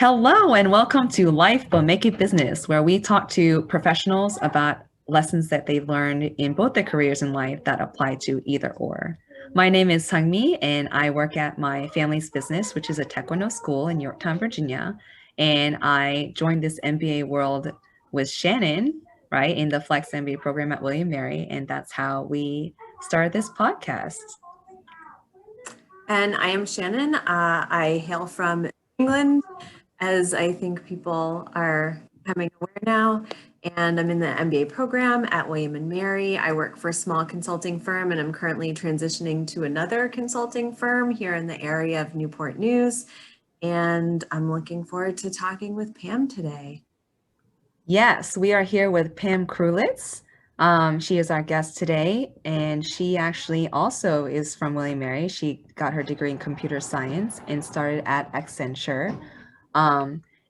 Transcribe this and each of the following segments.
Hello and welcome to Life But Make It Business, where we talk to professionals about lessons that they've learned in both their careers and life that apply to either or. My name is Sangmi and I work at my family's business, which is a taekwondo school in Yorktown, Virginia. And I joined this MBA world with Shannon, right, in the Flex MBA program at William Mary. And that's how we started this podcast. And I am Shannon. I hail from England, as I think people are becoming aware now. And I'm in the MBA program at William and Mary. I work for a small consulting firm, and I'm currently transitioning to another consulting firm here in the area of Newport News. And I'm looking forward to talking with Pam today. Yes, we are here with Pam Krulitz. She is our guest today, and she actually also is from William Mary. She got her degree in computer science and started at Accenture.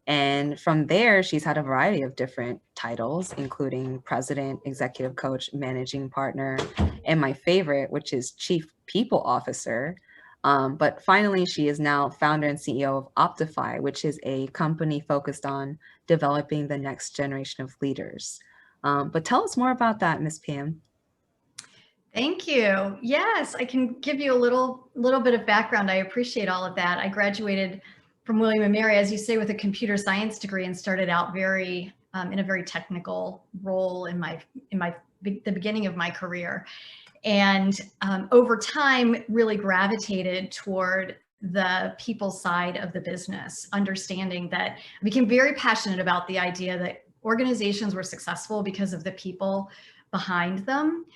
And from there, she's had a variety of different titles, including president, executive coach, managing partner, and my favorite, which is chief people officer. But finally, she is now founder and CEO of Optify, which is a company focused on developing the next generation of leaders. But tell us more about that, Ms. Pam. Thank you. Yes, I can give you a little bit of background. I appreciate all of that. I graduated from William and Mary, as you say, with a computer science degree, and started out in a very technical role in the beginning of my career. And over time, really gravitated toward the people side of the business, understanding that I became very passionate about the idea that organizations were successful because of the people behind them,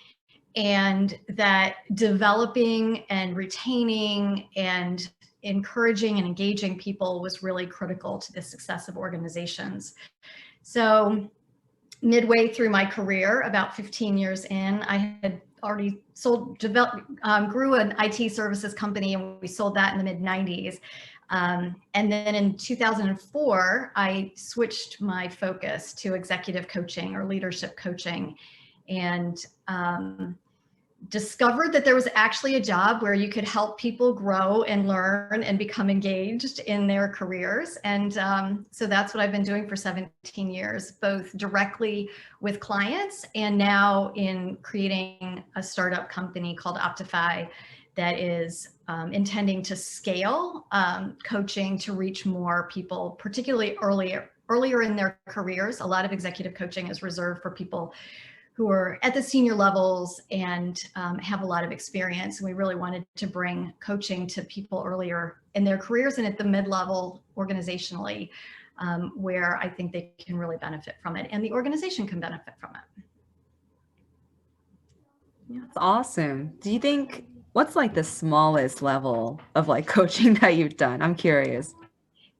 and that developing and retaining and encouraging and engaging people was really critical to the success of organizations. So midway through my career, about 15 years in, I had already grew an IT services company, and we sold that in the mid-90s. And then in 2004, I switched my focus to executive coaching or leadership coaching, and discovered that there was actually a job where you could help people grow and learn and become engaged in their careers. And so that's what I've been doing for 17 years, both directly with clients and now in creating a startup company called Optify that is intending to scale coaching to reach more people, particularly earlier in their careers. A lot of executive coaching is reserved for people who are at the senior levels and have a lot of experience. And we really wanted to bring coaching to people earlier in their careers and at the mid-level organizationally, where I think they can really benefit from it and the organization can benefit from it. Yeah. That's awesome. Do you think, what's like the smallest level of like coaching that you've done? I'm curious.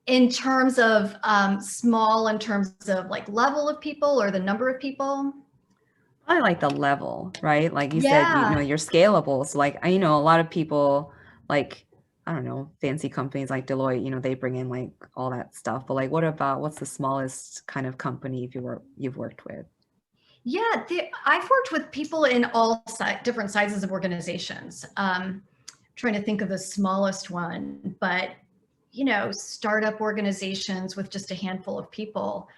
In terms of small, in terms of like level of people or the number of people? I like the level, right? Like you said, you're scalable. So like, a lot of people like, I don't know, fancy companies like Deloitte, they bring in like all that stuff. But like, what's the smallest kind of company you've worked with? Yeah, I've worked with people in all different sizes of organizations. Trying to think of the smallest one, but startup organizations with just a handful of people.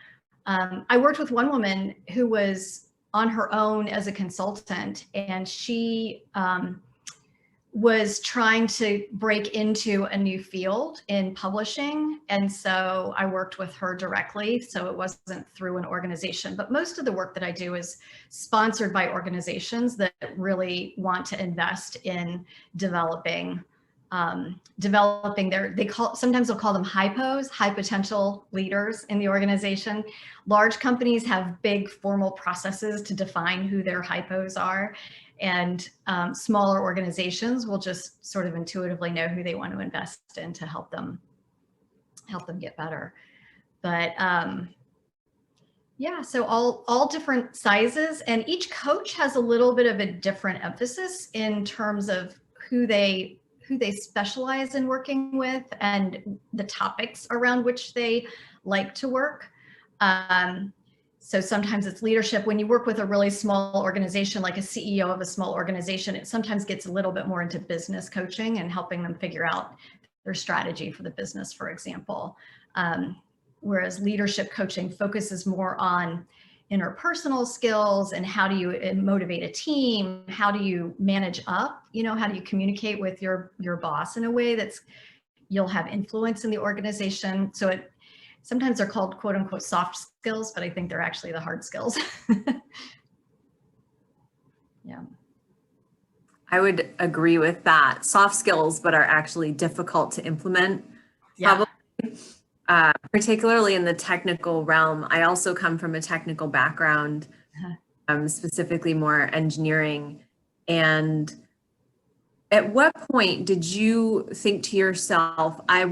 I worked with one woman who was on her own as a consultant, and she was trying to break into a new field in publishing. And so I worked with her directly. So it wasn't through an organization, but most of the work that I do is sponsored by organizations that really want to invest in developing sometimes they'll call them HIPOs, high potential leaders in the organization. Large companies have big formal processes to define who their HIPOs are. And smaller organizations will just sort of intuitively know who they want to invest in to help them get better. But yeah, so all different sizes, and each coach has a little bit of a different emphasis in terms of who they specialize in working with and the topics around which they like to work. So sometimes it's leadership. When you work with a really small organization, like a CEO of a small organization, it sometimes gets a little bit more into business coaching and helping them figure out their strategy for the business, for example. whereas leadership coaching focuses more on interpersonal skills and how do you motivate a team, how do you manage up, how do you communicate with your boss in a way that's you'll have influence in the organization. So sometimes they're called quote unquote soft skills, but I think they're actually the hard skills. Yeah. I would agree with that. Soft skills, but are actually difficult to implement. Yeah. Probably, particularly in the technical realm. I also come from a technical background, specifically more engineering. And at what point did you think to yourself, I'm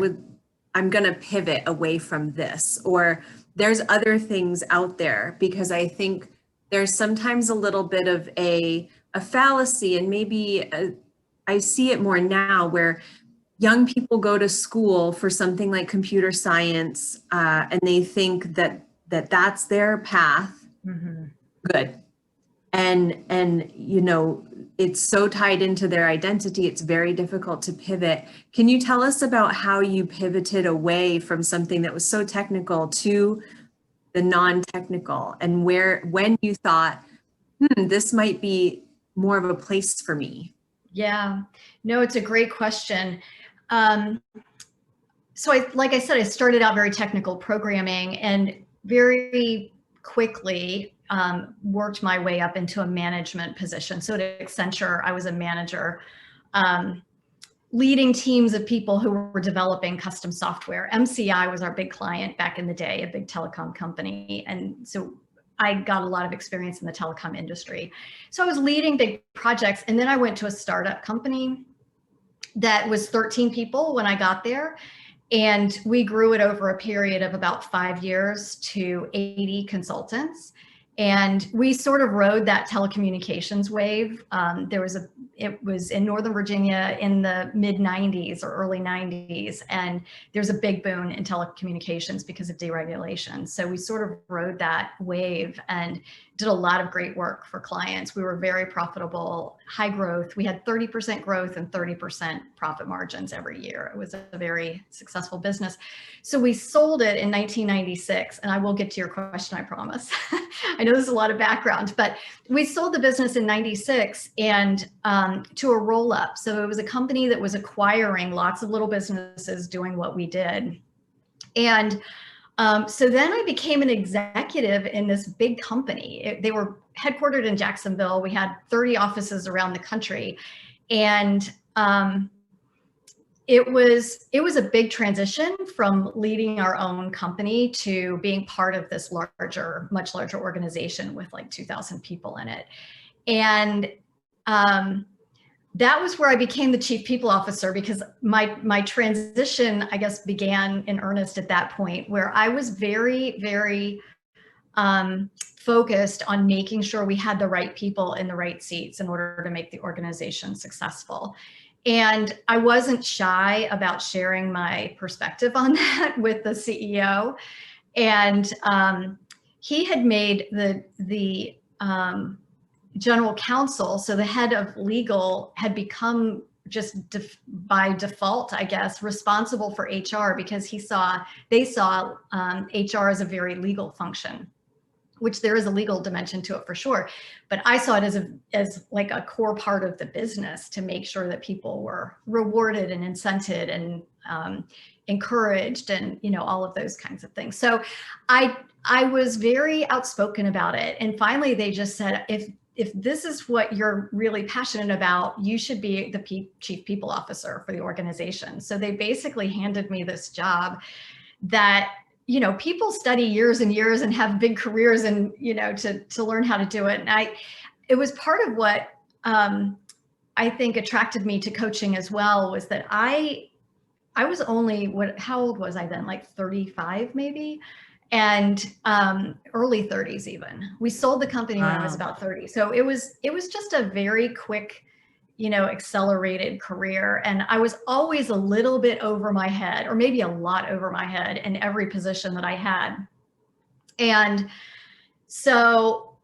going to pivot away from this, or there's other things out there? Because I think there's sometimes a little bit of a fallacy, and maybe I see it more now, where young people go to school for something like computer science, and they think that that's their path. Mm-hmm. Good. And it's so tied into their identity, it's very difficult to pivot. Can you tell us about how you pivoted away from something that was so technical to the non-technical, and when you thought, this might be more of a place for me? Yeah, no, it's a great question. So like I said, I started out very technical programming and very quickly worked my way up into a management position. So at Accenture, I was a manager, leading teams of people who were developing custom software. MCI was our big client back in the day, a big telecom company. And so I got a lot of experience in the telecom industry. So I was leading big projects, and then I went to a startup company that was 13 people when I got there. And we grew it over a period of about 5 years to 80 consultants. And we sort of rode that telecommunications wave. It was in Northern Virginia in the mid 90s or early 90s. And there's a big boom in telecommunications because of deregulation. So we sort of rode that wave and did a lot of great work for clients. We were very profitable, high growth. We had 30% growth and 30% profit margins every year. It was a very successful business. So we sold it in 1996, and I will get to your question, I promise. I know there's a lot of background, but we sold the business in 96 and to a roll-up. So it was a company that was acquiring lots of little businesses doing what we did. And so then I became an executive in this big company. They were headquartered in Jacksonville. We had 30 offices around the country. And it was a big transition from leading our own company to being part of this much larger organization with like 2,000 people in it. And that was where I became the chief people officer, because my transition, I guess, began in earnest at that point, where I was very, very focused on making sure we had the right people in the right seats in order to make the organization successful. And I wasn't shy about sharing my perspective on that with the CEO. And he had made the general counsel, so the head of legal, had become just by default, I guess, responsible for HR, because they saw HR as a very legal function, which there is a legal dimension to it for sure. But I saw it as like a core part of the business to make sure that people were rewarded and incented and encouraged and, all of those kinds of things. So I was very outspoken about it. And finally, they just said, if this is what you're really passionate about, you should be the chief people officer for the organization. So they basically handed me this job that, people study years and years and have big careers and, to learn how to do it. And it was part of what I think attracted me to coaching as well, was that I was only, how old was I then? Like 35 maybe? And early 30s even. We sold the company when I was about 30. So it was just a very quick, accelerated career. And I was always a little bit over my head, or maybe a lot over my head, in every position that I had. And so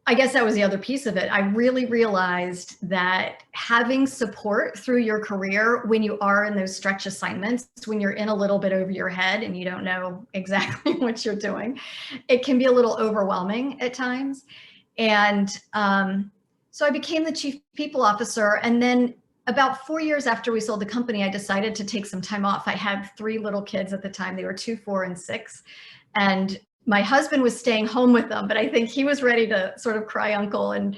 I guess that was the other piece of it. I really realized that having support through your career when you are in those stretch assignments, when you're in a little bit over your head and you don't know exactly what you're doing, it can be a little overwhelming at times. And so I became the chief people officer. And then about 4 years after we sold the company, I decided to take some time off. I had 3 little kids at the time. They were 2, 4, and 6. And my husband was staying home with them, but I think he was ready to sort of cry uncle and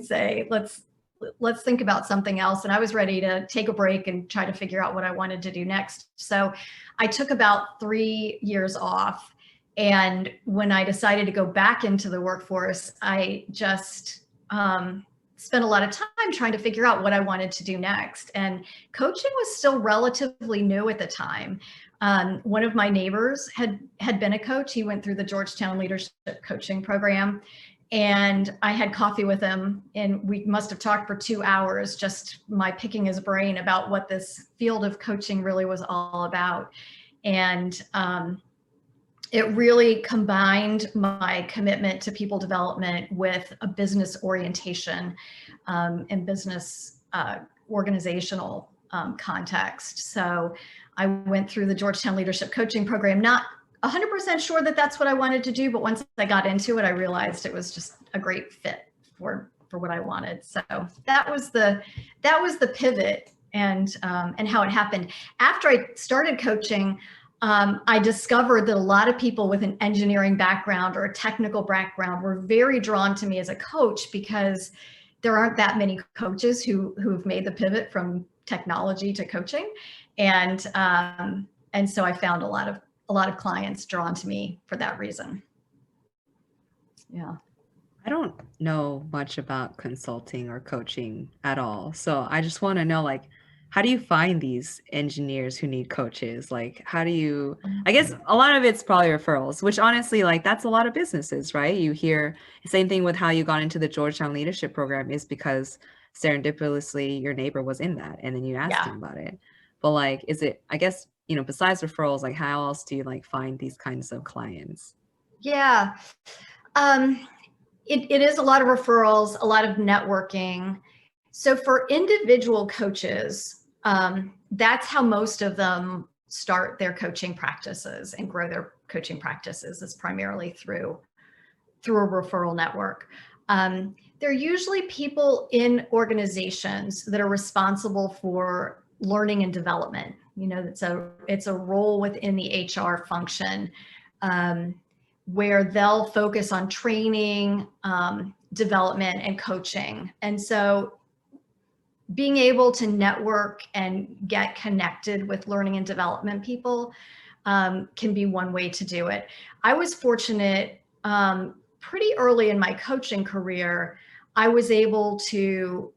say, let's think about something else. And I was ready to take a break and try to figure out what I wanted to do next. So I took about 3 years off. And when I decided to go back into the workforce, I just spent a lot of time trying to figure out what I wanted to do next. And coaching was still relatively new at the time. One of my neighbors had been a coach. He went through the Georgetown Leadership Coaching Program, and I had coffee with him, and we must have talked for 2 hours, just my picking his brain about what this field of coaching really was all about. And it really combined my commitment to people development with a business orientation and business organizational context. So I went through the Georgetown Leadership Coaching Program, not 100% sure that that's what I wanted to do, but once I got into it, I realized it was just a great fit for what I wanted. So that was the pivot and how it happened. After I started coaching, I discovered that a lot of people with an engineering background or a technical background were very drawn to me as a coach, because there aren't that many coaches who've made the pivot from technology to coaching. And so I found a lot of clients drawn to me for that reason. Yeah. I don't know much about consulting or coaching at all. So I just want to know, like, how do you find these engineers who need coaches? Like, how do you, I guess a lot of it's probably referrals, which honestly, like, that's a lot of businesses, right? You hear the same thing with how you got into the Georgetown Leadership Program is because serendipitously your neighbor was in that and then you asked him about it. But like, is it, I guess, you know, besides referrals, like how else do you like find these kinds of clients? Yeah. It is a lot of referrals, a lot of networking. So for individual coaches, that's how most of them start their coaching practices and grow their coaching practices, is primarily through a referral network. They're usually people in organizations that are responsible for learning and development. You know, it's a role within the HR function where they'll focus on training, development, and coaching. And so being able to network and get connected with learning and development people can be one way to do it. I was fortunate pretty early in my coaching career. I was able to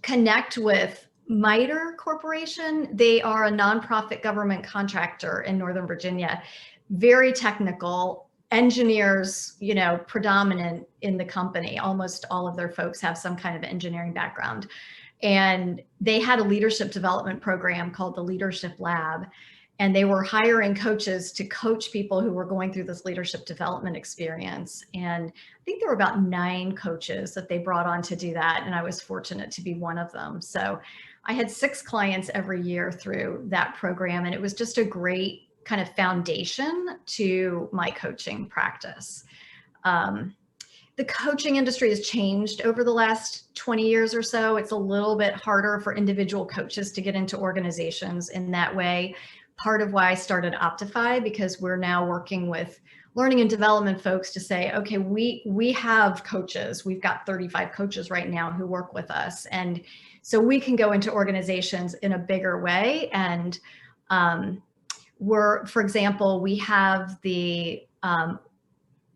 connect with MITRE Corporation. They are a nonprofit government contractor in Northern Virginia, very technical. Engineers, you know, predominant in the company. Almost all of their folks have some kind of engineering background. And they had a leadership development program called the Leadership Lab. And they were hiring coaches to coach people who were going through this leadership development experience. And I think there were about 9 coaches that they brought on to do that. And I was fortunate to be one of them. So I had 6 clients every year through that program. And it was just a great kind of foundation to my coaching practice. The coaching industry has changed over the last 20 years or so. It's a little bit harder for individual coaches to get into organizations in that way. Part of why I started Optify, because we're now working with learning and development folks to say, okay, we have coaches. We've got 35 coaches right now who work with us. And so we can go into organizations in a bigger way. And for example, we have the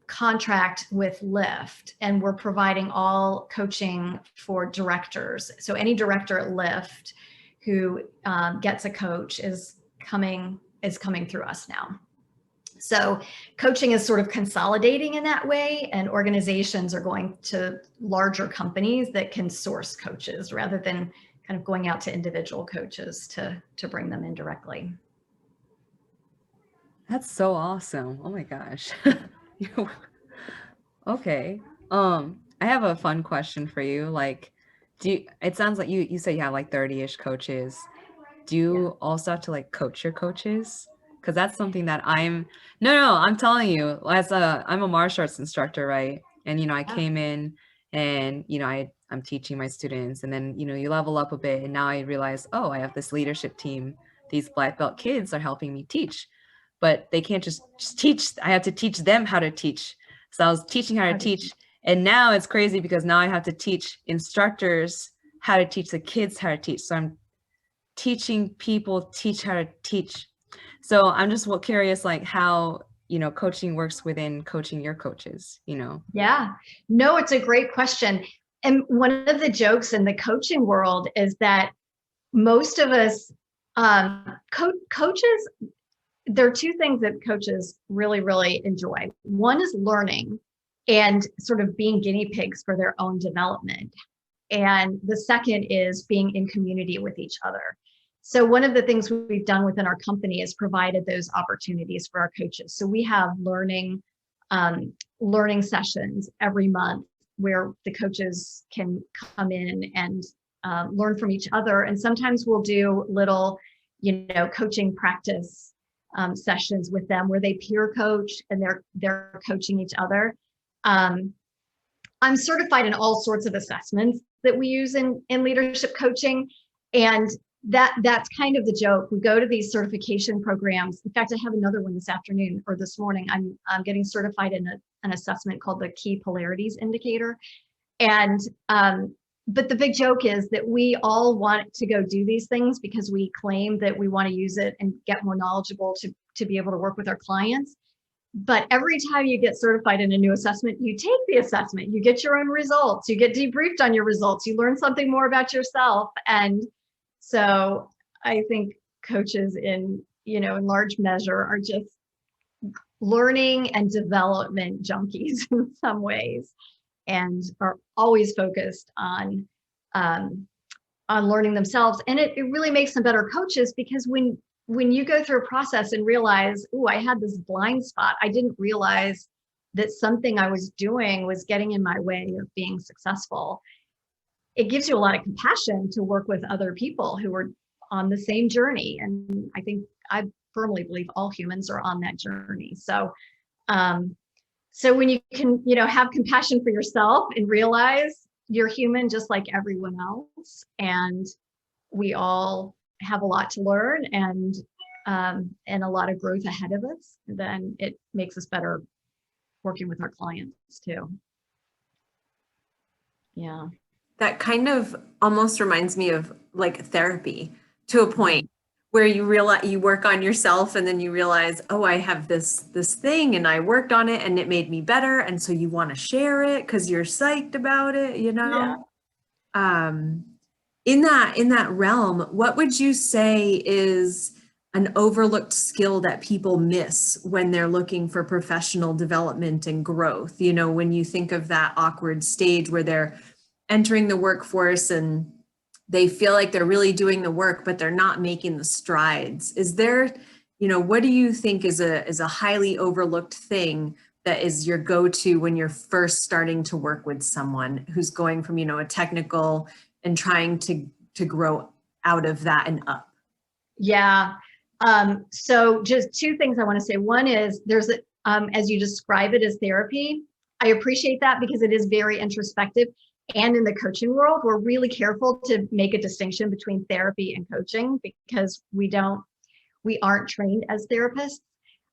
contract with Lyft, and we're providing all coaching for directors. So any director at Lyft who gets a coach is coming through us now. So coaching is sort of consolidating in that way, and organizations are going to larger companies that can source coaches rather than kind of going out to individual coaches to bring them in directly. That's so awesome. Oh my gosh. Okay. I have a fun question for you. Like, it sounds like you said you have like 30-ish coaches. Do Yeah. you also have to like coach your coaches? Because that's something that I'm telling you, I'm a martial arts instructor, right? And I Yeah. came in and I'm teaching my students, and then you level up a bit, and now I realize, oh, I have this leadership team. These black belt kids are helping me teach, but they can't just teach. I have to teach them how to teach. So I was teaching how to teach, and now it's crazy because now I have to teach instructors how to teach the kids how to teach. So I'm teaching people teach how to teach. So I'm just curious, like how coaching works within coaching your coaches. Yeah, no, it's a great question. And one of the jokes in the coaching world is that most of us, coaches, there are two things that coaches really, really enjoy. One is learning and sort of being guinea pigs for their own development. And the second is being in community with each other. So one of the things we've done within our company is provided those opportunities for our coaches. So we have um, learning sessions every month where the coaches can come in and learn from each other. And sometimes we'll do little, coaching practice sessions with them where they peer coach and they're coaching each other. I'm certified in all sorts of assessments that we use in leadership coaching. And that's kind of the joke. We go to these certification programs. In fact, I have another one this afternoon or this morning. I'm getting certified in an assessment called the Key Polarities Indicator. And but the big joke is that we all want to go do these things because we claim that we want to use it and get more knowledgeable to be able to work with our clients. But every time you get certified in a new assessment, you take the assessment, you get your own results, you get debriefed on your results, you learn something more about yourself. And so I think coaches in large measure are just learning and development junkies in some ways, and are always focused on learning themselves. And it really makes them better coaches, because when you go through a process and realize, oh, I had this blind spot, I didn't realize that something I was doing was getting in my way of being successful. It gives you a lot of compassion to work with other people who are on the same journey. And I firmly believe all humans are on that journey. So, so when you can, have compassion for yourself and realize you're human just like everyone else, and we all have a lot to learn and a lot of growth ahead of us, then it makes us better working with our clients too. Yeah. That kind of almost reminds me of like therapy, to a point where you realize you work on yourself and then you realize, oh, I have this thing and I worked on it and it made me better. And so you want to share it because you're psyched about it, Yeah. In that realm, what would you say is an overlooked skill that people miss when they're looking for professional development and growth? When you think of that awkward stage where they're entering the workforce and they feel like they're really doing the work, but they're not making the strides. Is there, what do you think is a highly overlooked thing that is your go-to when you're first starting to work with someone who's going from, a technical and trying to grow out of that and up? Yeah. So just two things I want to say. One is as you describe it as therapy, I appreciate that because it is very introspective. And in the coaching world, we're really careful to make a distinction between therapy and coaching because we aren't trained as therapists.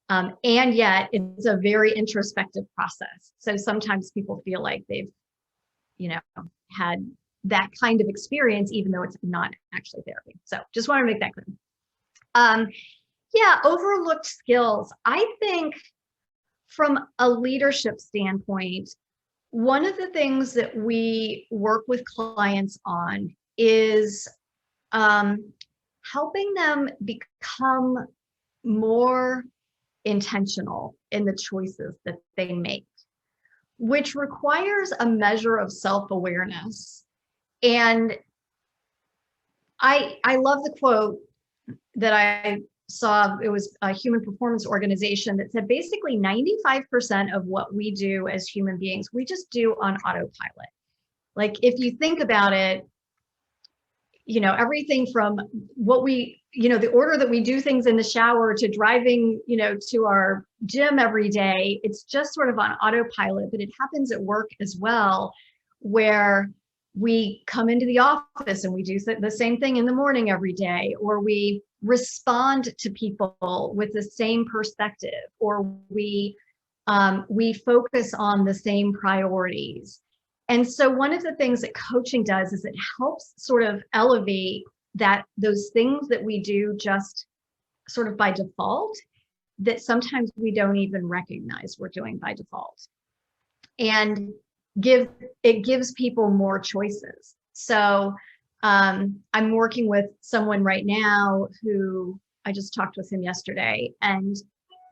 And yet it's a very introspective process. So sometimes people feel like they've, had that kind of experience, even though it's not actually therapy. So just want to make that clear. Yeah, overlooked skills. I think from a leadership standpoint, one of the things that we work with clients on is helping them become more intentional in the choices that they make, which requires a measure of self-awareness. And I love the quote that saw, it was a human performance organization that said basically 95% of what we do as human beings, we just do on autopilot. Like if you think about it, you know, everything from what we, you know, the order that we do things in the shower to driving, you know, to our gym every day, it's just sort of on autopilot, but it happens at work as well, where we come into the office and we do the same thing in the morning every day, or we respond to people with the same perspective, or we focus on the same priorities. And so one of the things that coaching does is it helps sort of elevate those things that we do just sort of by default, that sometimes we don't even recognize we're doing by default. And it gives people more choices. So I'm working with someone right now who I just talked with him yesterday, and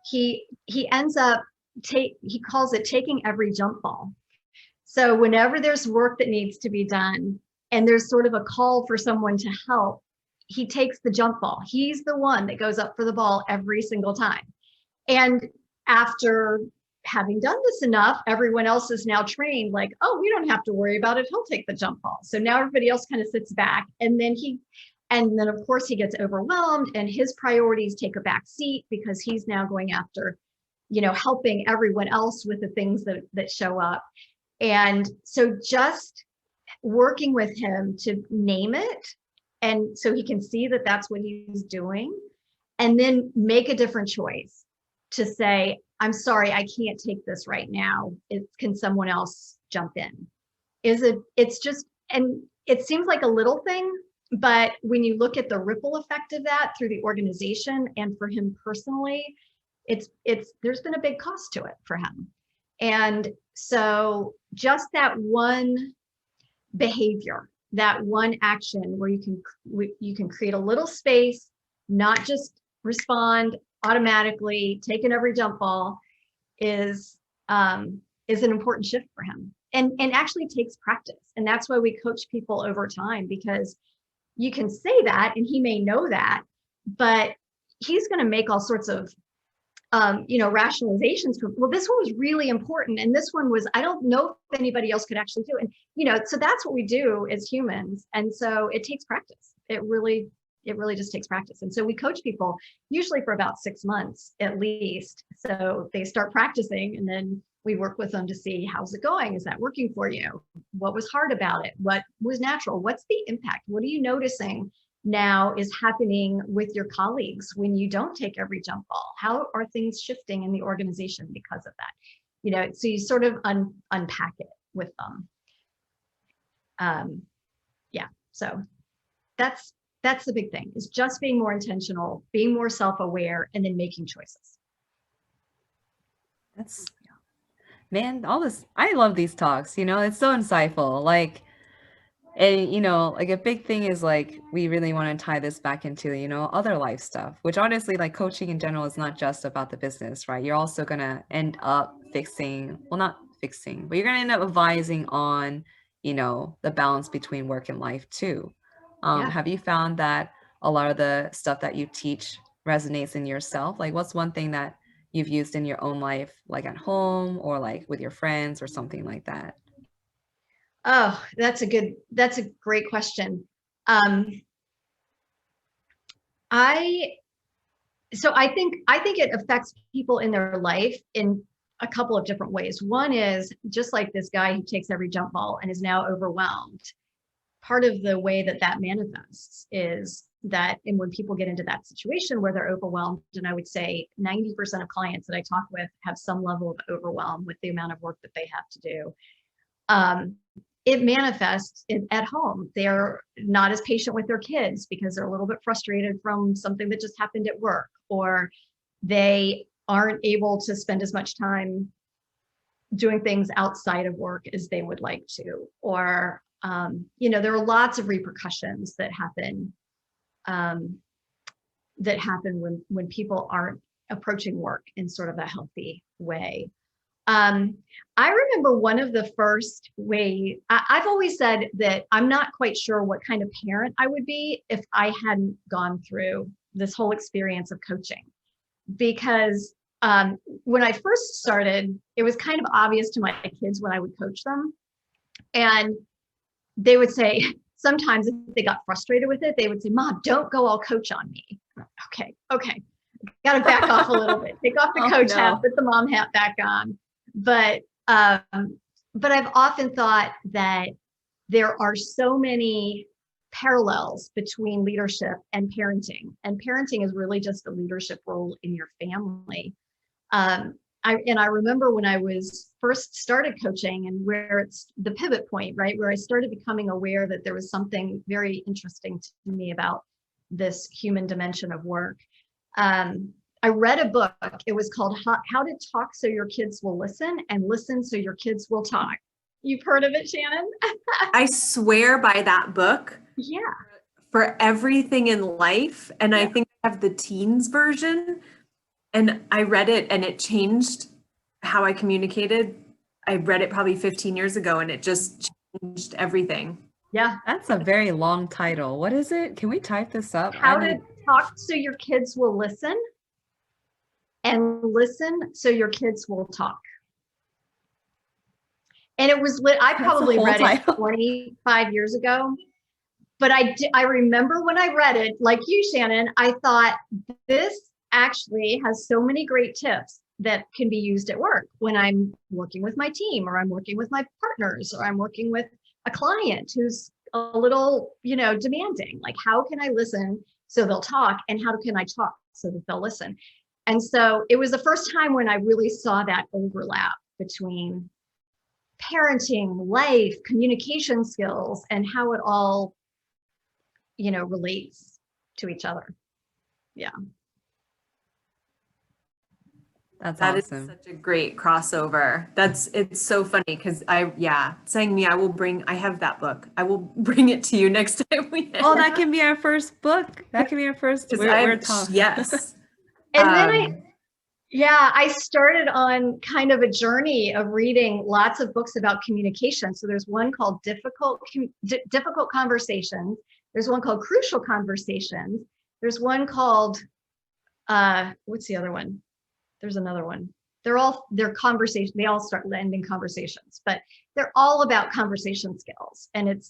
he ends up he calls it taking every jump ball. So whenever there's work that needs to be done and there's sort of a call for someone to help, he takes the jump ball. He's the one that goes up for the ball every single time. And after having done this enough, everyone else is now trained like, oh, we don't have to worry about it. He'll take the jump ball. So now everybody else kind of sits back, and then of course he gets overwhelmed and his priorities take a back seat because he's now going after, you know, helping everyone else with the things that show up. And so just working with him to name it, and so he can see that that's what he's doing, and then make a different choice to say, I'm sorry, I can't take this right now. Can someone else jump in? It's just, and it seems like a little thing, but when you look at the ripple effect of that through the organization and for him personally, there's been a big cost to it for him. And so just that one behavior, that one action where you can create a little space, not just respond automatically, taking every jump ball, is an important shift for him, and actually takes practice. And that's why we coach people over time, because you can say that and he may know that, but he's going to make all sorts of you know, rationalizations for, well, this one was really important, and this one was, I don't know if anybody else could actually do it. And, you know, so that's what we do as humans. And so it takes practice. It really just takes practice. And so we coach people usually for about 6 months at least. So they start practicing, and then we work with them to see, how's it going? Is that working for you? What was hard about it? What was natural? What's the impact? What are you noticing now is happening with your colleagues when you don't take every jump ball? How are things shifting in the organization because of that? You know, so you sort of unpack it with them. Yeah, so that's the big thing, is just being more intentional, being more self-aware, and then making choices. Man, all this, I love these talks, you know, it's so insightful. Like, and, you know, like a big thing is like, we really want to tie this back into, you know, other life stuff, which honestly, like coaching in general is not just about the business, right? You're also going to end up fixing, well, not fixing, but you're going to end up advising on, you know, the balance between work and life too. Yeah. Have you found that a lot of the stuff that you teach resonates in yourself? Like, what's one thing that you've used in your own life, like at home or like with your friends or something like that? Oh, that's a great question. I think it affects people in their life in a couple of different ways. One is just like this guy who takes every jump ball and is now overwhelmed. Part of the way that manifests is that, and when people get into that situation where they're overwhelmed, and I would say 90% of clients that I talk with have some level of overwhelm with the amount of work that they have to do. It manifests at home. They're not as patient with their kids because they're a little bit frustrated from something that just happened at work, or they aren't able to spend as much time doing things outside of work as they would like to, or you know, there are lots of repercussions that happen when people aren't approaching work in sort of a healthy way. I remember one of the first ways, I've always said that I'm not quite sure what kind of parent I would be if I hadn't gone through this whole experience of coaching, because when I first started, it was kind of obvious to my kids when I would coach them. And they would say, sometimes if they got frustrated with it, they would say, Mom, don't go all coach on me. Okay, got to back off a little bit. Take off the coach hat, put the mom hat back on. But I've often thought that there are so many parallels between leadership and parenting. And parenting is really just a leadership role in your family. I remember when I was first started coaching, and where it's the pivot point, right? Where I started becoming aware that there was something very interesting to me about this human dimension of work. I read a book. It was called How to Talk So Your Kids Will Listen, and Listen So Your Kids Will Talk. You've heard of it, Shannon? I swear by that book. Yeah. For everything in life. And I think I have the teens version. And I read it and it changed how I communicated. I read it probably 15 years ago and it just changed everything. Yeah. That's a very long title. What is it? Can we type this up? How to Talk So Your Kids Will Listen, and Listen So Your Kids Will Talk. And it was I probably read it 25 years ago. But I remember when I read it, like you, Shannon, I thought this actually has so many great tips that can be used at work when I'm working with my team, or I'm working with my partners, or I'm working with a client who's a little, demanding. Like, how can I listen so they'll talk, and how can I talk so that they'll listen? And so it was the first time when I really saw that overlap between parenting, life, communication skills, and how it all relates to each other. Yeah. That's that awesome. Is such a great crossover. It's so funny because I have that book. I will bring it to you next time we hit. Oh, that can be our first book. That can be our first. Yes. And then I started on kind of a journey of reading lots of books about communication. So there's one called Difficult Conversations. There's one called Crucial Conversations. There's one called, what's the other one? There's another one. They're conversation. They all start and end in conversations, but they're all about conversation skills. And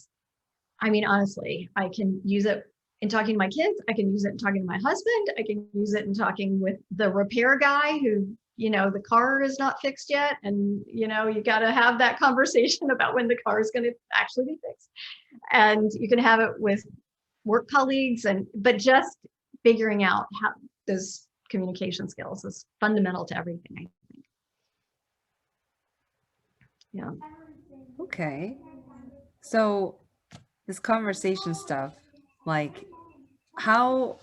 honestly, I can use it in talking to my kids. I can use it in talking to my husband. I can use it in talking with the repair guy who, the car is not fixed yet. And, you got to have that conversation about when the car is going to actually be fixed. And you can have it with work colleagues, but just figuring out how those communication skills is fundamental to everything, I think. Yeah. Okay. So this conversation stuff, like how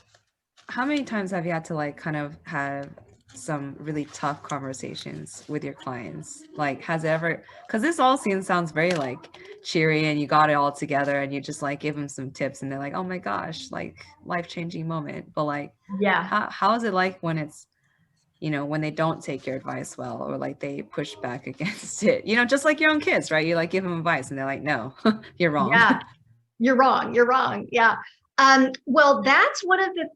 many times have you had to kind of have some really tough conversations with your clients? Like, has it ever, because this all sounds very cheery and you got it all together and you just give them some tips and they're like, oh my gosh, life-changing moment. But how is it when it's, when they don't take your advice well, or they push back against it, just like your own kids, right? You give them advice and they're like, no, you're wrong. Yeah, you're wrong. Yeah. Well, that's one of the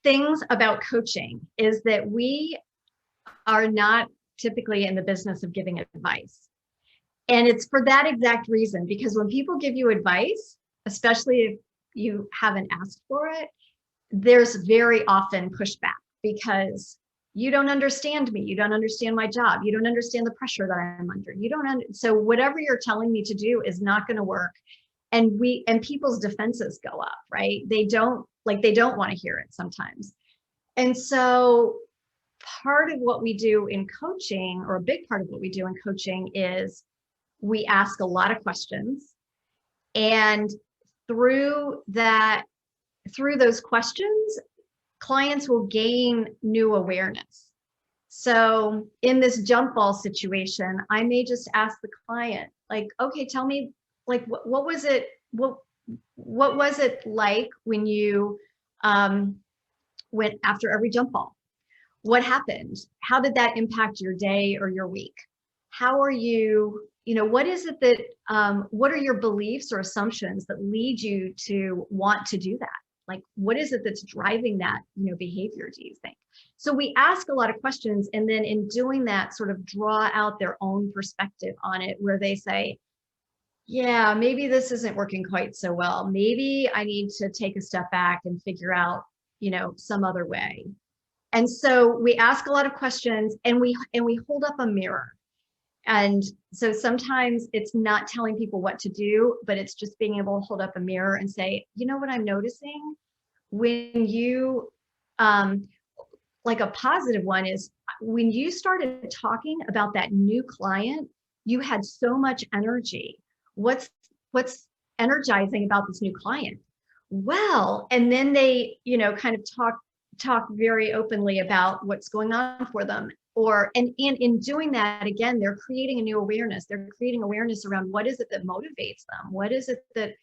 things about coaching, is that we are not typically in the business of giving advice. And it's for that exact reason, because when people give you advice, especially if you haven't asked for it, there's very often pushback, because you don't understand me. You don't understand my job. You don't understand the pressure that I'm under. So whatever you're telling me to do is not going to work. And people's defenses go up, right? They don't want to hear it sometimes. And so part of what we do in coaching, or a big part of what we do in coaching, is we ask a lot of questions. And through those questions, clients will gain new awareness. So in this jump ball situation, I may just ask the client, okay, tell me, what was it like when you went after every jump ball? What happened? How did that impact your day or your week? How are you, what is it that, what are your beliefs or assumptions that lead you to want to do that? Like, what is it that's driving that, behavior, do you think? So we ask a lot of questions, and then in doing that, sort of draw out their own perspective on it, where they say, yeah, maybe this isn't working quite so well. Maybe I need to take a step back and figure out, some other way. And so we ask a lot of questions, and we hold up a mirror. And so sometimes it's not telling people what to do, but it's just being able to hold up a mirror and say, you know what I'm noticing? When you, like a positive one is when you started talking about that new client, you had so much energy. What's energizing about this new client? Well, and then they, kind of talk very openly about what's going on for them. And in doing that, again, they're creating a new awareness. They're creating awareness around what is it that motivates them? What is it that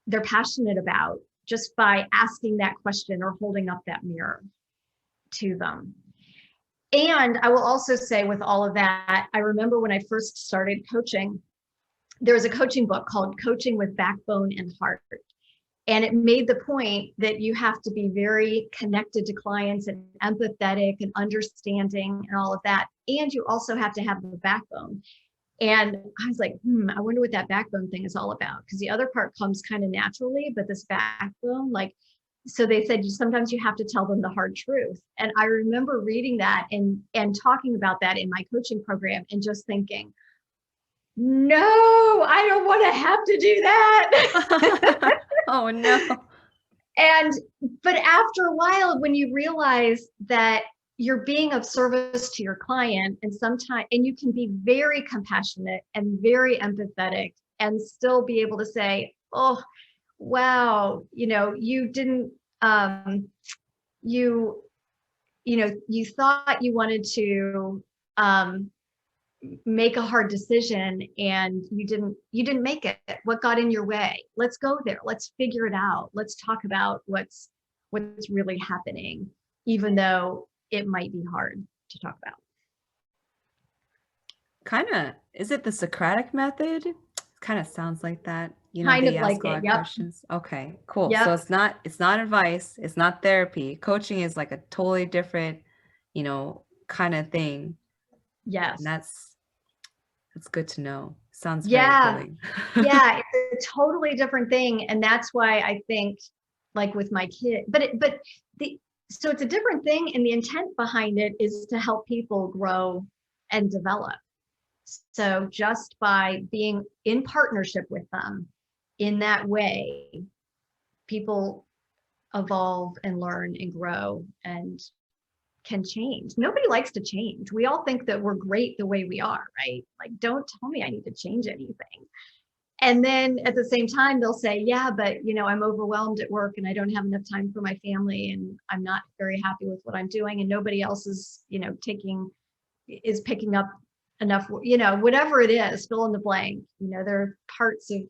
they're passionate about, just by asking that question or holding up that mirror to them. And I will also say, with all of that, I remember when I first started coaching, there was a coaching book called Coaching with Backbone and Heart. And it made the point that you have to be very connected to clients and empathetic and understanding and all of that. And you also have to have the backbone. And I was like, I wonder what that backbone thing is all about. Because the other part comes kind of naturally, but this backbone, so they said sometimes you have to tell them the hard truth. And I remember reading that and talking about that in my coaching program, and just thinking, no, I don't want to have to do that. Oh, no. But after a while, when you realize that you're being of service to your client, and you can be very compassionate and very empathetic and still be able to say, oh, wow, you didn't, you thought you wanted to, make a hard decision, and you didn't make it. What got in your way? Let's go there. Let's figure it out. Let's talk about what's really happening, even though it might be hard to talk about. Is it the Socratic method? Kind of sounds like that. Kind they of ask like a lot it. of Yep. questions. Okay, cool. Yep. So it's not advice. It's not therapy. Coaching is like a totally different, kind of thing. Yes. And that's good to know. Sounds very appealing. Yeah, it's a totally different thing. And that's why I think, like with my kid, so it's a different thing, and the intent behind it is to help people grow and develop. So just by being in partnership with them in that way, people evolve and learn and grow and can change. Nobody likes to change. We all think that we're great the way we are, right? Like, don't tell me I need to change anything. And then at the same time, they'll say, yeah, but I'm overwhelmed at work, and I don't have enough time for my family, and I'm not very happy with what I'm doing, and nobody else is, picking up enough, whatever it is, fill in the blank. There are parts of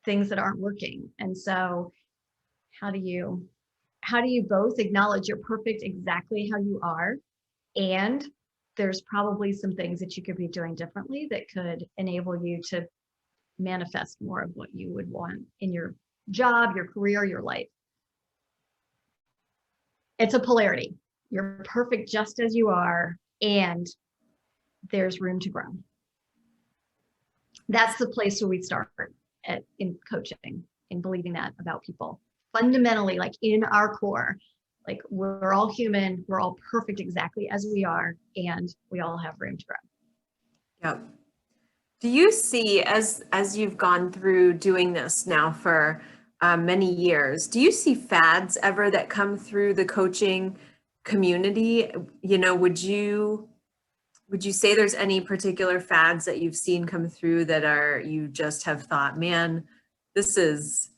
things that aren't working. And so how do you both acknowledge you're perfect exactly how you are, and there's probably some things that you could be doing differently that could enable you to manifest more of what you would want in your job, your career, your life. It's a polarity. You're perfect just as you are, and there's room to grow. That's the place where we start in coaching, in believing that about people. Fundamentally, like in our core, like we're all human, we're all perfect exactly as we are, and we all have room to grow. Yep. Do you see, as you've gone through doing this now for many years, do you see fads ever that come through the coaching community? Would you say there's any particular fads that you've seen come through that you just have thought, man, this is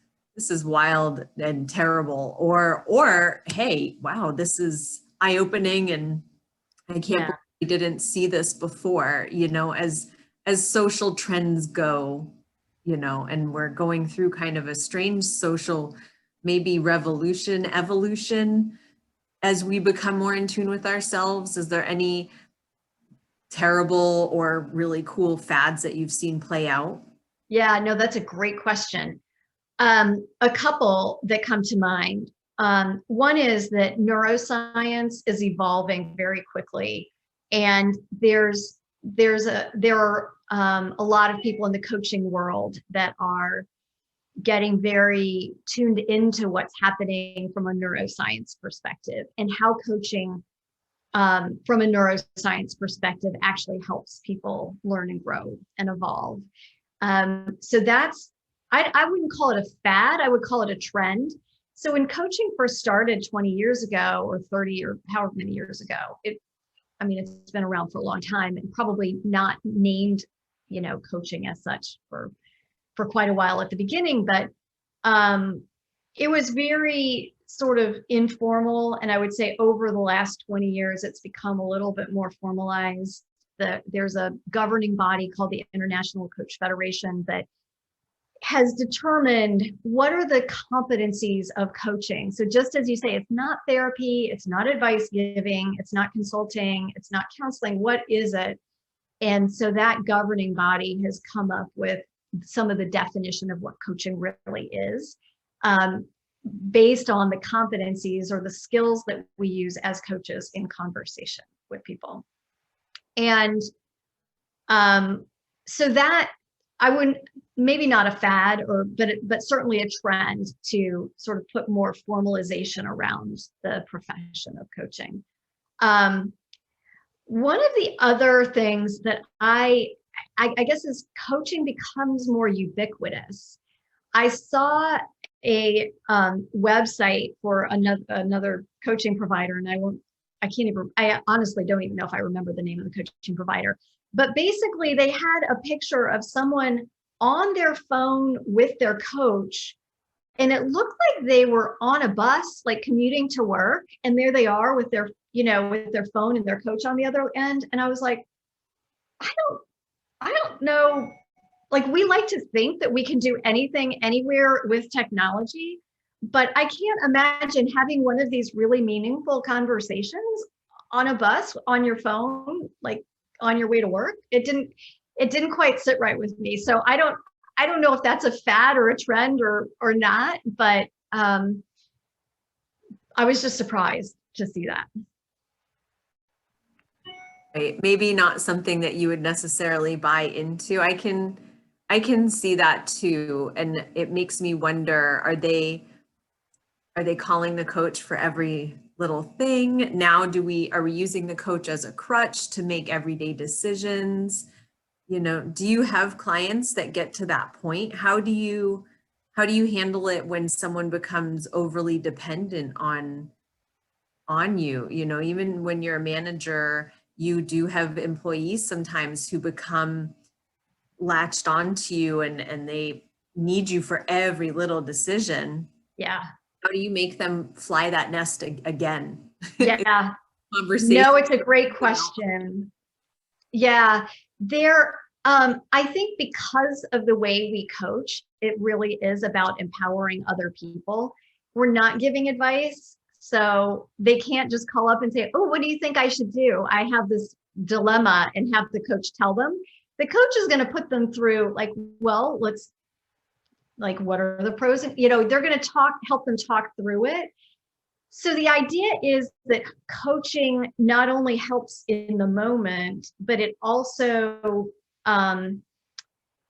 wild and terrible, or hey, wow, this is eye-opening, and I can't believe we didn't see this before, as social trends go, and we're going through kind of a strange social, maybe evolution as we become more in tune with ourselves. Is there any terrible or really cool fads that you've seen play out? Yeah, no, that's a great question. A couple that come to mind. One is that neuroscience is evolving very quickly, and there are a lot of people in the coaching world that are getting very tuned into what's happening from a neuroscience perspective, and how coaching from a neuroscience perspective actually helps people learn and grow and evolve. So that's, I wouldn't call it a fad, I would call it a trend. So when coaching first started 20 years ago or 30 or however many years ago, it's been around for a long time, and probably not named, coaching as such for quite a while at the beginning, but it was very sort of informal. And I would say over the last 20 years, it's become a little bit more formalized. There's a governing body called the International Coach Federation that has determined what are the competencies of coaching. So just as you say, it's not therapy, it's not advice giving, it's not consulting, it's not counseling. What is it? And so that governing body has come up with some of the definition of what coaching really is, based on the competencies or the skills that we use as coaches in conversation with people. And so that, I wouldn't, maybe not a fad, but certainly a trend to sort of put more formalization around the profession of coaching. One of the other things that I guess as coaching becomes more ubiquitous, I saw a website for another coaching provider, and I honestly don't even know if I remember the name of the coaching provider, but basically they had a picture of someone on their phone with their coach, and it looked like they were on a bus, like commuting to work, and there they are with their, with their phone and their coach on the other end. And I was like, I don't know. Like, we like to think that we can do anything anywhere with technology, but I can't imagine having one of these really meaningful conversations on a bus, on your phone, like on your way to work. It didn't quite sit right with me. So I don't know if that's a fad or a trend or not, but I was just surprised to see that. Right. Maybe not something that you would necessarily buy into. I can see that too. And it makes me wonder, are they calling the coach for every little thing? Now are we using the coach as a crutch to make everyday decisions? Do you have clients that get to that point? How do you handle it when someone becomes overly dependent on you? Even when you're a manager, you do have employees sometimes who become latched onto you and they need you for every little decision. Yeah. How do you make them fly that nest again? Yeah. Conversation. No, it's a great question. Yeah. I think because of the way we coach, it really is about empowering other people. We're not giving advice. So they can't just call up and say, oh, what do you think I should do? I have this dilemma, and have the coach tell them. The coach is going to put them through, like, well, what are the pros? And, they're going to help them talk through it. So the idea is that coaching not only helps in the moment, but it also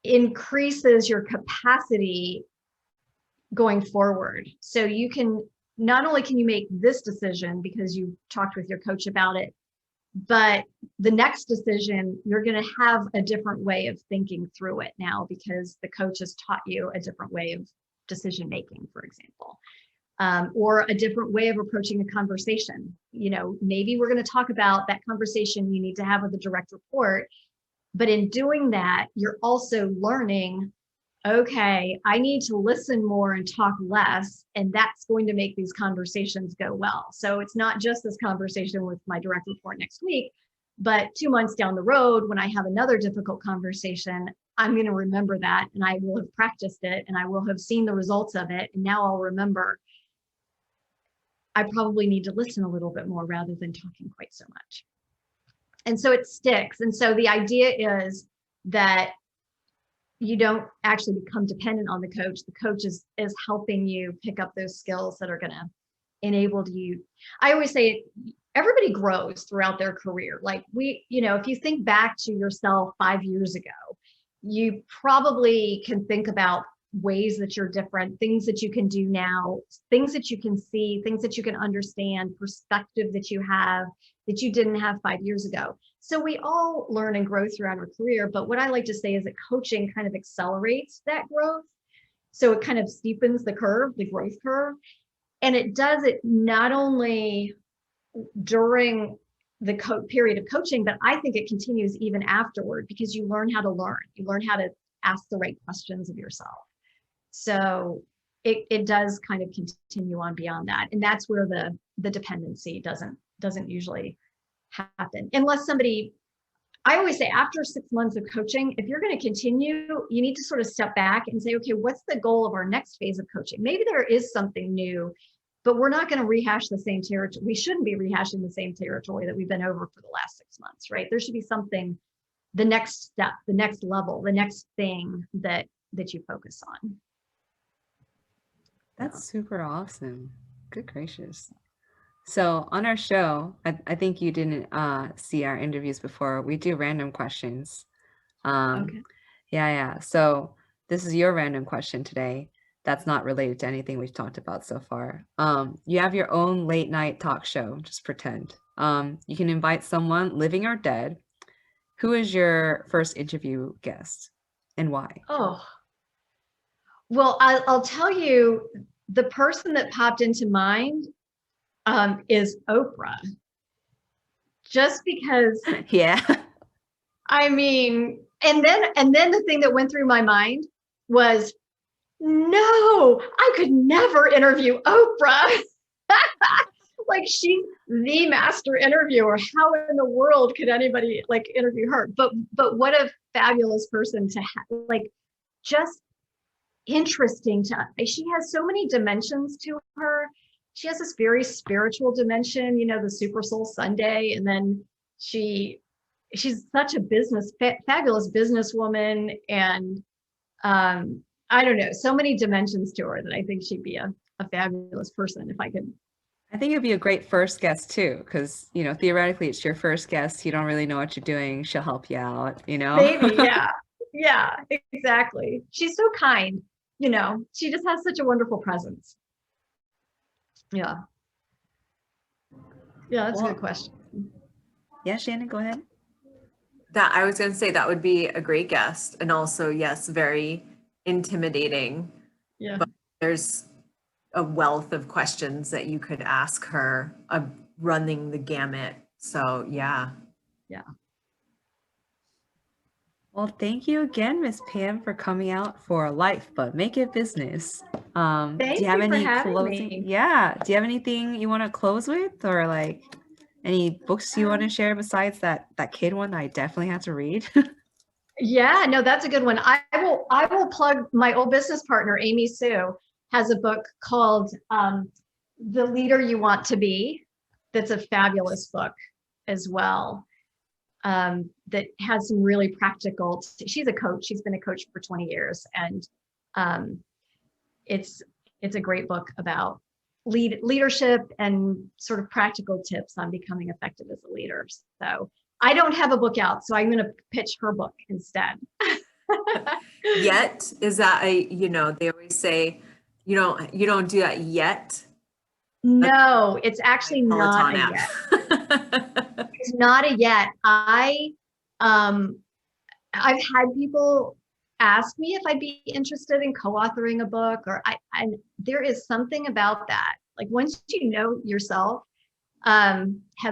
increases your capacity going forward. So you can, not only can you make this decision because you talked with your coach about it, but the next decision, you're going to have a different way of thinking through it now because the coach has taught you a different way of decision making, for example, or a different way of approaching a conversation. Maybe we're going to talk about that conversation you need to have with a direct report, but in doing that, you're also learning, okay, I need to listen more and talk less, and that's going to make these conversations go well. So it's not just this conversation with my direct report next week, but 2 months down the road, when I have another difficult conversation, I'm going to remember that, and I will have practiced it, and I will have seen the results of it. And now I'll remember I probably need to listen a little bit more rather than talking quite so much. And so it sticks. And so the idea is that you don't actually become dependent on the coach. The coach is helping you pick up those skills that are going to enabled you? I always say everybody grows throughout their career. Like if you think back to yourself 5 years ago, you probably can think about ways that you're different, things that you can do now, things that you can see, things that you can understand, perspective that you have that you didn't have 5 years ago. So we all learn and grow throughout our career. But what I like to say is that coaching kind of accelerates that growth. So it kind of steepens the curve, the growth curve. And it does it not only during the period of coaching, but I think it continues even afterward, because you learn how to learn. You learn how to ask the right questions of yourself. So it does kind of continue on beyond that. And that's where the dependency doesn't usually happen. Unless somebody, I always say after 6 months of coaching, if you're going to continue, you need to sort of step back and say, okay, what's the goal of our next phase of coaching? Maybe there is something new, but we're not going to rehash the same territory. We shouldn't be rehashing the same territory that we've been over for the last 6 months, right? There should be something, the next step, the next level, the next thing that you focus on. That's super awesome. Good gracious. So on our show, I think you didn't see our interviews before. We do random questions. Okay. Yeah. So this is your random question today. That's not related to anything we've talked about so far. You have your own late night talk show, just pretend. You can invite someone, living or dead. Who is your first interview guest and why? Oh, well, I'll tell you, the person that popped into mind is Oprah. Just because, Yeah. I mean, and then the thing that went through my mind was, no, I could never interview Oprah. Like, she's the master interviewer. How in the world could anybody like interview her? But what a fabulous person to have, like, just interesting she has so many dimensions to her. She has this very spiritual dimension, the Super Soul Sunday, and then she's such a fabulous businesswoman, and I don't know, so many dimensions to her that I think she'd be a fabulous person if I could. I think it'd be a great first guest too, because theoretically it's your first guest. You don't really know what you're doing. She'll help you out. Maybe, yeah, exactly. She's so kind. She just has such a wonderful presence. Yeah, that's a good question. Yeah, Shannon, go ahead. That I was going to say that would be a great guest, and also, yes, very intimidating. Yeah. But there's a wealth of questions that you could ask her, running the gamut. So yeah. Well, thank you again, Miss Pam, for coming out for Life But Make It Business. Thank do you have you for any having closing? me. Yeah. Do you have anything you want to close with, or like any books you want to share besides that kid one that I definitely have to read? Yeah, no, that's a good one. I will plug my old business partner, Amy Sue, has a book called The Leader You Want to Be. That's a fabulous book as well. That has some really practical, she's a coach. She's been a coach for 20 years. And it's a great book about leadership and sort of practical tips on becoming effective as a leader. So I don't have a book out, so I'm going to pitch her book instead. Yet, is that they always say you don't do that yet. No, it's actually not a yet. It's not a yet. I've had people ask me if I'd be interested in co-authoring a book, or there is something about that. Like, once you know yourself, have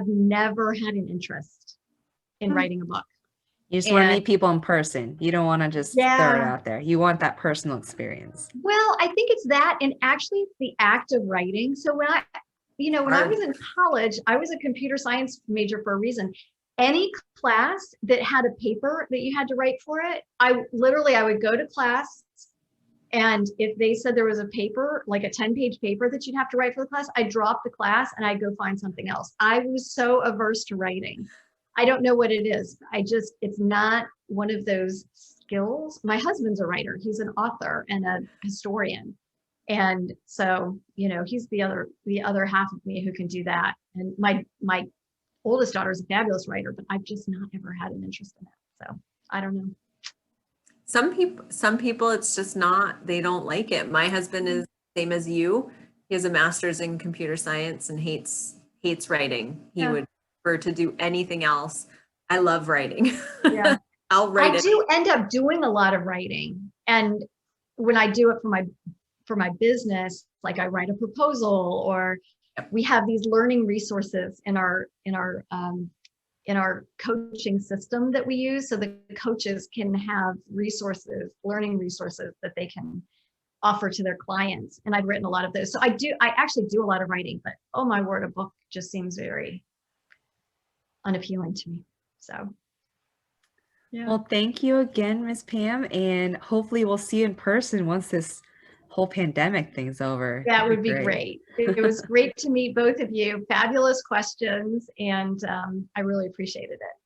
never had an interest in writing a book. You just want to meet people in person. You don't want to just throw it out there. You want that personal experience. Well, I think it's that, and actually it's the act of writing. So when I was in college, I was a computer science major for a reason. Any class that had a paper that you had to write for it, I would go to class, and if they said there was a paper, like a 10-page paper that you'd have to write for the class, I'd drop the class and I'd go find something else. I was so averse to writing. I don't know what it is. It's not one of those skills. My husband's a writer. He's an author and a historian. And so, you know, he's the other half of me who can do that. And my oldest daughter is a fabulous writer, but I've just not ever had an interest in it. So I don't know. Some people, it's just not, they don't like it. My husband is the same as you. He has a master's in computer science and hates writing. He would prefer to do anything else. I love writing. Yeah. I'll write I do end up doing a lot of writing. And when I do it for my business, like I write a proposal, or we have these learning resources in our coaching system that we use, so the coaches can have resources, learning resources that they can offer to their clients. And I've written a lot of those. So I actually do a lot of writing, but oh my word, a book just seems very unappealing to me. So yeah. Well, thank you again, Miss Pam, and hopefully we'll see you in person once this whole pandemic thing's over. That would be great. It was great to meet both of you. Fabulous questions, and I really appreciated it.